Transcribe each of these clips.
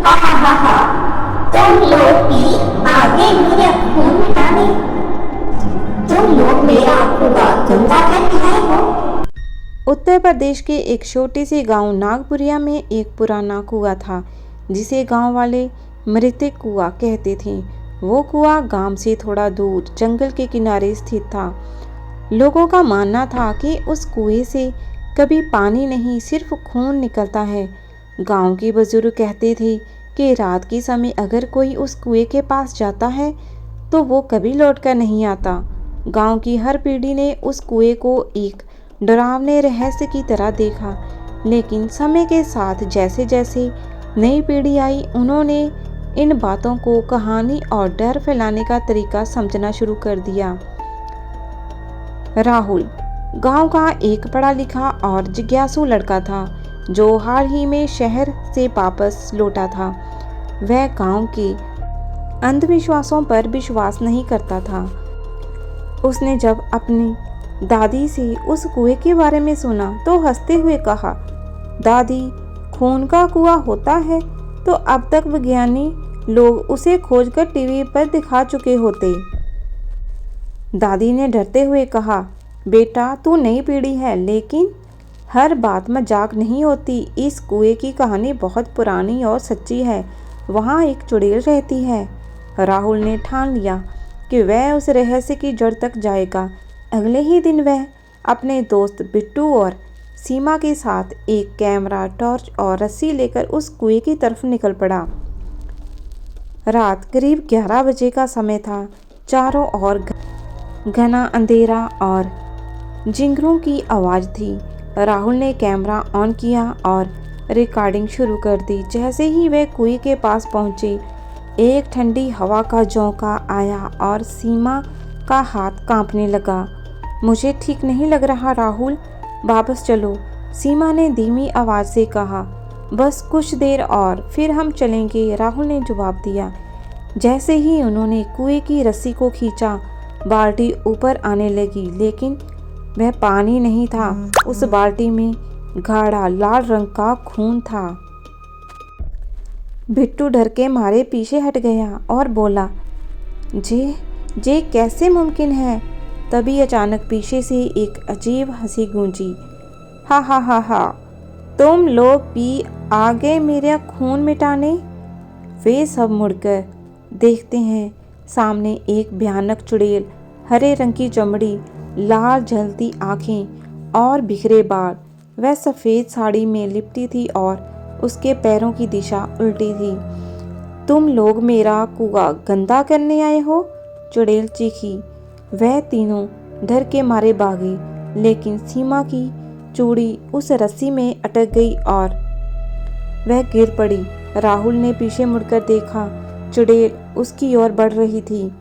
हा हा हा हा, तुम लोग भी आगे मेरा खून मिटाने, तुम लोग मेरा कुआ गंदा करके आए हो। उत्तर प्रदेश के एक छोटे से गांव नागपुरिया में एक पुराना कुआं था जिसे गांव वाले मृतक कुआं कहते थे। वो कुआं गांव से थोड़ा दूर जंगल के किनारे स्थित था। लोगों का मानना था कि उस कुएं से कभी पानी नहीं, सिर्फ खून निकलता है। गांव के बुजुर्ग कहते थे कि रात के समय अगर कोई उस कुएं के पास जाता है तो वो कभी लौटकर नहीं आता। गांव की हर पीढ़ी ने उस कुएं को एक डरावने रहस्य की तरह देखा, लेकिन समय के साथ जैसे जैसे नई पीढ़ी आई, उन्होंने इन बातों को कहानी और डर फैलाने का तरीका समझना शुरू कर दिया। राहुल गांव का एक पढ़ा लिखा और जिज्ञासु लड़का था जो हाल ही में शहर से वापस लौटा था। वह गांव के अंधविश्वासों पर विश्वास नहीं करता था। उसने जब अपनी दादी से उस कुएं के बारे में सुना तो हंसते हुए कहा, दादी, खून का कुआं होता है तो अब तक विज्ञानी लोग उसे खोजकर टीवी पर दिखा चुके होते। दादी ने डरते हुए कहा, बेटा, तू नई पीढ़ी है, लेकिन हर बात मजाक नहीं होती। इस कुएं की कहानी बहुत पुरानी और सच्ची है। वहाँ एक चुड़ैल रहती है। राहुल ने ठान लिया कि वह उस रहस्य की जड़ तक जाएगा। अगले ही दिन वह अपने दोस्त बिट्टू और सीमा के साथ एक कैमरा, टॉर्च और रस्सी लेकर उस कुएं की तरफ निकल पड़ा। रात करीब 11 बजे का समय था। चारों ओर घना अंधेरा और जिंगरों की आवाज़ थी। राहुल ने कैमरा ऑन किया और रिकॉर्डिंग शुरू कर दी। जैसे ही वे कुएं के पास पहुंचे, एक ठंडी हवा का झोंका आया और सीमा का हाथ कांपने लगा। मुझे ठीक नहीं लग रहा राहुल, वापस चलो, सीमा ने धीमी आवाज़ से कहा। बस कुछ देर और फिर हम चलेंगे, राहुल ने जवाब दिया। जैसे ही उन्होंने कुएं की रस्सी को खींचा, बाल्टी ऊपर आने लगी, लेकिन वह पानी नहीं था। उस बाल्टी में गाढ़ा लाल रंग का खून था। बिट्टू डर के मारे पीछे हट गया और बोला, जे कैसे मुमकिन है। तभी अचानक पीछे से एक अजीब हंसी गूंजी। हा हा हा हा, तुम लोग भी आ गए मेरा खून मिटाने। वे सब मुड़कर देखते हैं, सामने एक भयानक चुड़ैल, हरे रंग की चमड़ी, लाल जलती आंखें और बिखरे बाल। वह सफ़ेद साड़ी में लिपटी थी और उसके पैरों की दिशा उल्टी थी। तुम लोग मेरा कुआं गंदा करने आए हो, चुड़ैल चीखी। वह तीनों डर के मारे भागे, लेकिन सीमा की चूड़ी उस रस्सी में अटक गई और वह गिर पड़ी। राहुल ने पीछे मुड़कर देखा, चुड़ैल उसकी ओर बढ़ रही थी।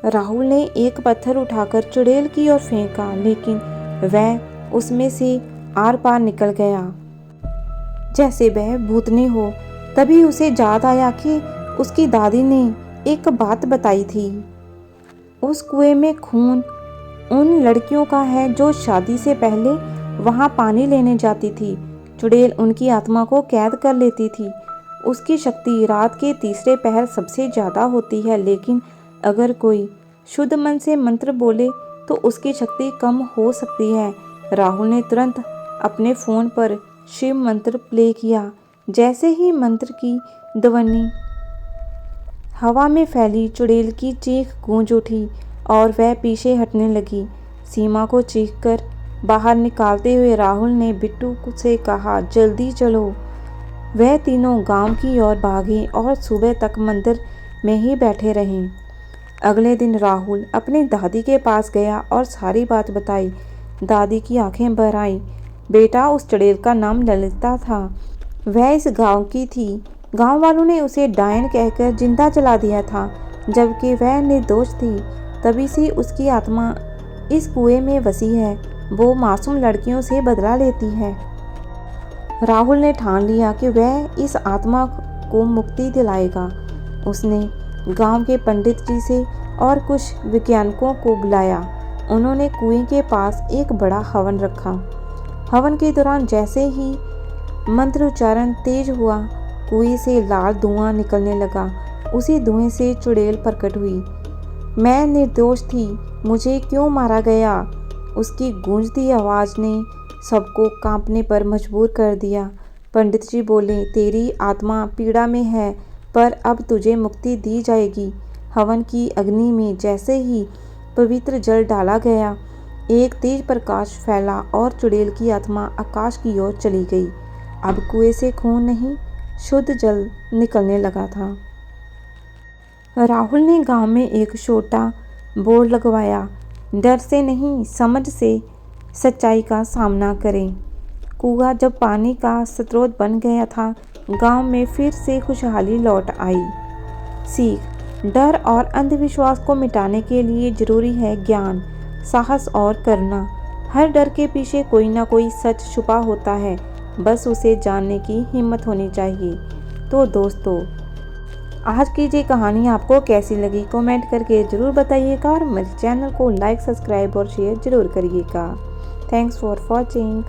राहुल ने एक पत्थर उठाकर चुड़ैल की ओर फेंका, लेकिन वह उसमें से आर पार निकल गया जैसे वह भूतनी हो। तभी उसे याद आया कि उसकी दादी ने एक बात बताई थी, उस कुएं में खून उन लड़कियों का है जो शादी से पहले वहां पानी लेने जाती थी। चुड़ैल उनकी आत्मा को कैद कर लेती थी। उसकी शक्ति रात के तीसरे पहर सबसे ज़्यादा होती है, लेकिन अगर कोई शुद्ध मन से मंत्र बोले तो उसकी शक्ति कम हो सकती है। राहुल ने तुरंत अपने फ़ोन पर शिव मंत्र प्ले किया। जैसे ही मंत्र की ध्वनि हवा में फैली, चुड़ैल की चीख गूंज उठी और वह पीछे हटने लगी। सीमा को चीखकर बाहर निकालते हुए राहुल ने बिट्टू से कहा, जल्दी चलो। वह तीनों गांव की ओर भागे और सुबह तक मंदिर में ही बैठे रहे। अगले दिन राहुल अपनी दादी के पास गया और सारी बात बताई। दादी की आंखें भर आईं। बेटा, उस चुड़ैल का नाम ललिता था। वह इस गांव की थी। गांव वालों ने उसे डायन कहकर जिंदा जला दिया था, जबकि वह निर्दोष थी। तभी से उसकी आत्मा इस कुएं में बसी है। वो मासूम लड़कियों से बदला लेती है। राहुल ने ठान लिया कि वह इस आत्मा को मुक्ति दिलाएगा। उसने गांव के पंडित जी से और कुछ वैज्ञानिकों को बुलाया। उन्होंने कुएं के पास एक बड़ा हवन रखा। हवन के दौरान जैसे ही मंत्रोच्चारण तेज हुआ, कुएं से लाल धुआं निकलने लगा। उसी धुएं से चुड़ैल प्रकट हुई। मैं निर्दोष थी, मुझे क्यों मारा गया? उसकी गूंजती आवाज़ ने सबको कांपने पर मजबूर कर दिया। पंडित जी बोले, तेरी आत्मा पीड़ा में है, पर अब तुझे मुक्ति दी जाएगी। हवन की अग्नि में जैसे ही पवित्र जल डाला गया, एक तेज प्रकाश फैला और चुड़ैल की आत्मा आकाश की ओर चली गई। अब कुएं से खून नहीं, शुद्ध जल निकलने लगा था। राहुल ने गांव में एक छोटा बोर्ड लगवाया, डर से नहीं, समझ से सच्चाई का सामना करें। कुआं जब पानी का स्रोत बन गया था, गांव में फिर से खुशहाली लौट आई। सीख: डर और अंधविश्वास को मिटाने के लिए जरूरी है ज्ञान, साहस और करुणा। हर डर के पीछे कोई ना कोई सच छुपा होता है, बस उसे जानने की हिम्मत होनी चाहिए। तो दोस्तों, आज की ये कहानी आपको कैसी लगी कमेंट करके ज़रूर बताइएगा और मेरे चैनल को लाइक, सब्सक्राइब और शेयर ज़रूर करिएगा। Thanks for watching.